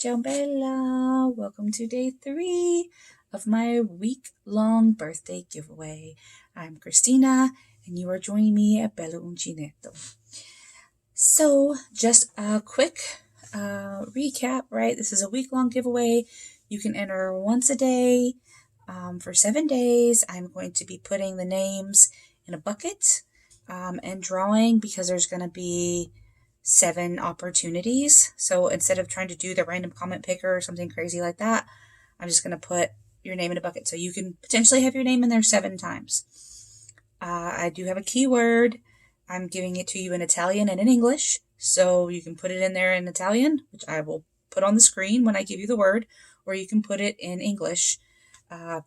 Ciao Bella! Welcome to day 3 of my week-long birthday giveaway. I'm Christina, and you are joining me at Bellauncinettocrafts. So, just a quick recap, right? This is a week-long giveaway. You can enter once a day for 7 days. I'm going to be putting the names in a bucket and drawing because there's going to be 7 opportunities. So instead of trying to do the random comment picker or something crazy like that, I'm just going to put your name in a bucket. So you can potentially have your name in there 7 times. I do have a keyword. I'm giving it to you in Italian and in English. So you can put it in there in Italian, which I will put on the screen when I give you the word, or you can put it in English. Up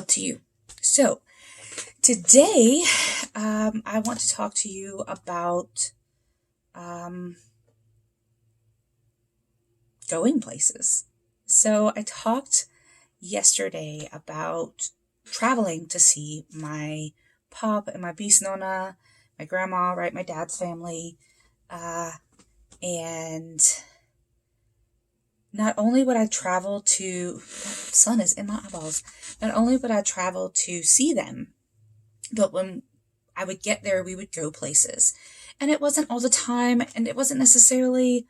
to you. So today, I want to talk to you about going places. So I talked yesterday about traveling to see my pop and my bisnonna, my grandma, right, my dad's family, and not only would I travel to, sun is in my eyeballs, not only would I travel to see them, but when I would get there, we would go places. And it wasn't all the time, and it wasn't necessarily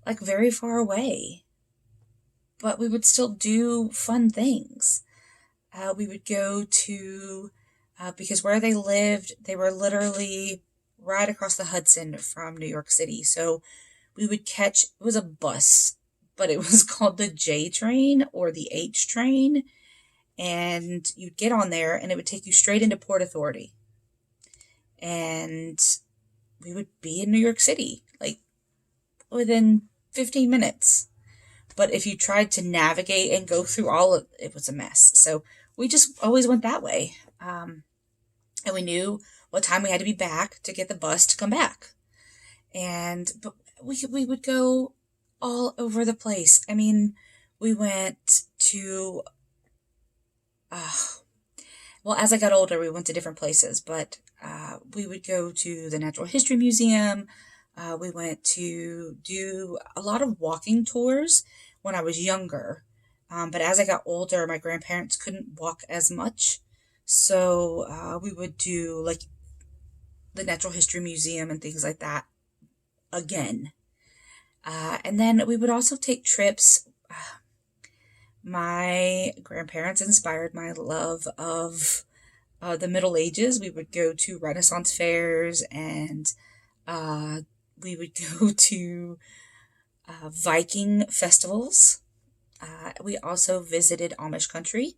like very far away, but we would still do fun things. We would go to, because where they lived, they were literally right across the Hudson from New York City. So we would catch, it was a bus, but it was called the J train or the H train. And you'd get on there and it would take you straight into Port Authority. And we would be in New York City, like within 15 minutes. But if you tried to navigate and go through all of it, was a mess. So we just always went that way. And we knew what time we had to be back to get the bus to come back. But we would go all over the place. I mean, we went to, well, as I got older, we went to different places, but we would go to the Natural History Museum. We went to do a lot of walking tours when I was younger. But as I got older, my grandparents couldn't walk as much. So we would do like the Natural History Museum and things like that again. And then we would also take trips. My grandparents inspired my love of the Middle Ages. We would go to Renaissance fairs, and we would go to Viking festivals. We also visited Amish country,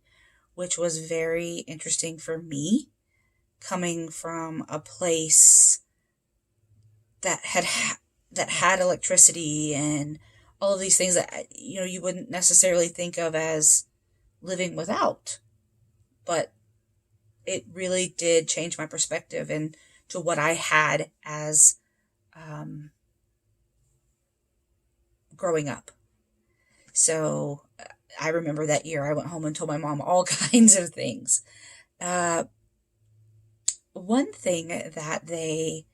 which was very interesting for me, coming from a place that had electricity and all of these things that, you know, you wouldn't necessarily think of as living without. But it really did change my perspective and to what I had as growing up. So I remember that year I went home and told my mom all kinds of things. One thing that they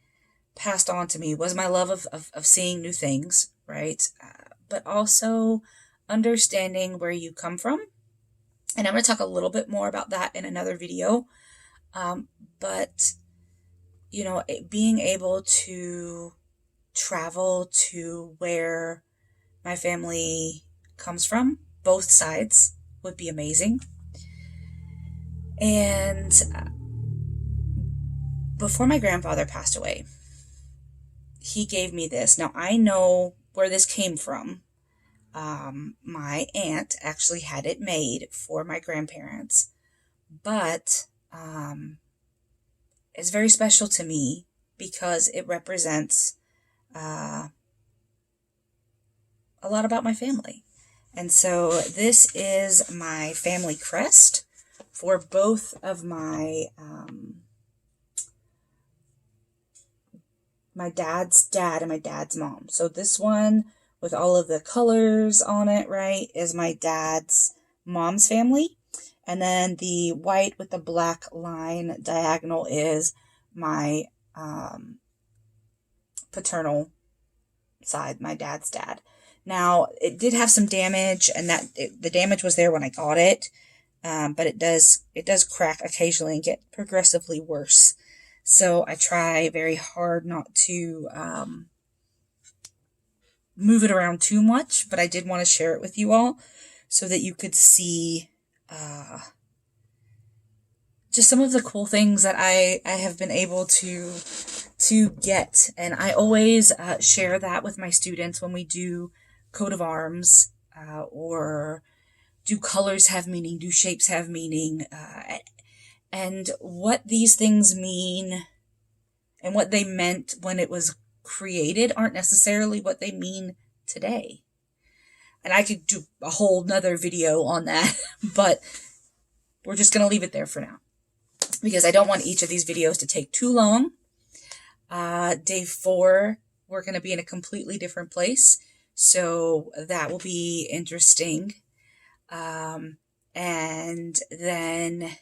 passed on to me was my love of seeing new things, right? But also understanding where you come from. And I'm going to talk a little bit more about that in another video. But, you know, being able to travel to where my family comes from, both sides, would be amazing. And before my grandfather passed away, he gave me this. Now, I know where this came from. My aunt actually had it made for my grandparents, but it's very special to me because it represents a lot about my family. And so this is my family crest for both of my dad's dad and my dad's mom. So this one with all of the colors on it, right, is my dad's mom's family. And then the white with the black line diagonal is my paternal side, my dad's dad. Now, it did have some damage, and the damage was there when I got it, but it does crack occasionally and get progressively worse. So I try very hard not to move it around too much, but I did want to share it with you all so that you could see just some of the cool things that I have been able to get. And I always share that with my students when we do coat of arms, or do colors have meaning, do shapes have meaning, and what these things mean and what they meant when it was created aren't necessarily what they mean today. And I could do a whole nother video on that, but we're just going to leave it there for now, because I don't want each of these videos to take too long. Day 4, we're going to be in a completely different place, so that will be interesting. And then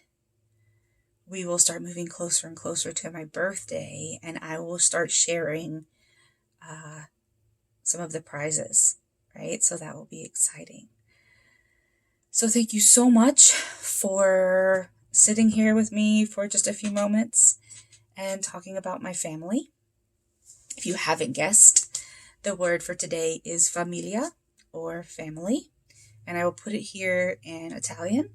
we will start moving closer and closer to my birthday, and I will start sharing some of the prizes, right? So that will be exciting. So thank you so much for sitting here with me for just a few moments and talking about my family. If you haven't guessed, the word for today is familia, or family, and I will put it here in Italian,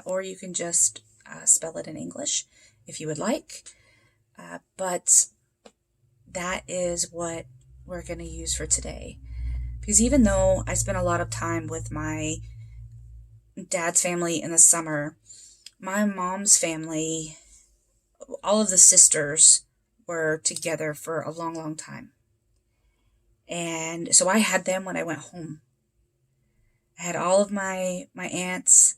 or you can just spell it in English if you would like, but that is what we're going to use for today. Because even though I spent a lot of time with my dad's family in the summer, my mom's family, all of the sisters were together for a long, long time. And so I had them when I went home. I had all of my aunts.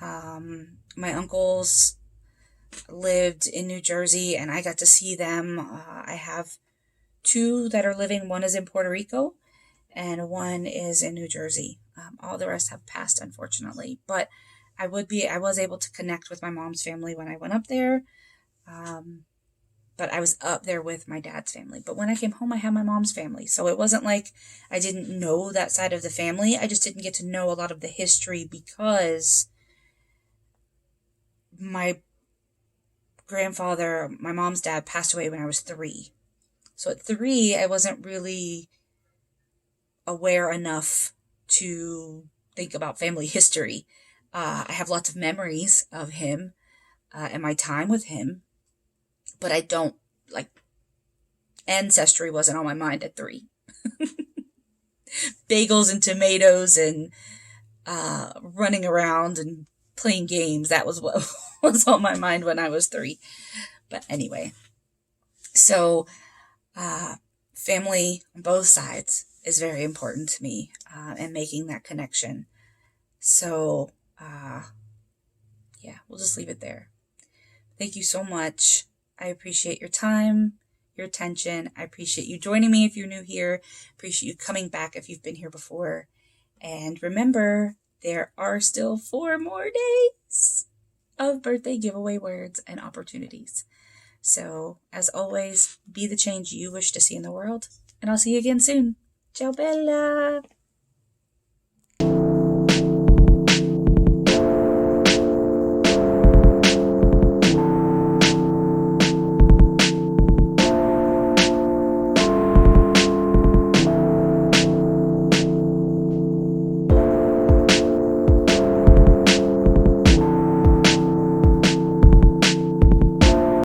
My uncles lived in New Jersey, and I got to see them. I have 2 that are living. One is in Puerto Rico, and one is in New Jersey. All the rest have passed, unfortunately. But I was able to connect with my mom's family when I went up there. But I was up there with my dad's family. But when I came home, I had my mom's family. So it wasn't like I didn't know that side of the family. I just didn't get to know a lot of the history because my grandfather, my mom's dad, passed away when I was 3. So at 3, I wasn't really aware enough to think about family history. I have lots of memories of him and my time with him, but I don't, ancestry wasn't on my mind at 3. Bagels and tomatoes and running around and playing games, that was what was on my mind when I was 3. But anyway, so family on both sides is very important to me, and making that connection. So yeah, we'll just leave it there. Thank you so much. I appreciate your time, your attention. I appreciate you joining me if you're new here. Appreciate you coming back if you've been here before. And remember, there are still 4 more days of birthday giveaway words and opportunities. So, as always, be the change you wish to see in the world, and I'll see you again soon. Ciao, Bella!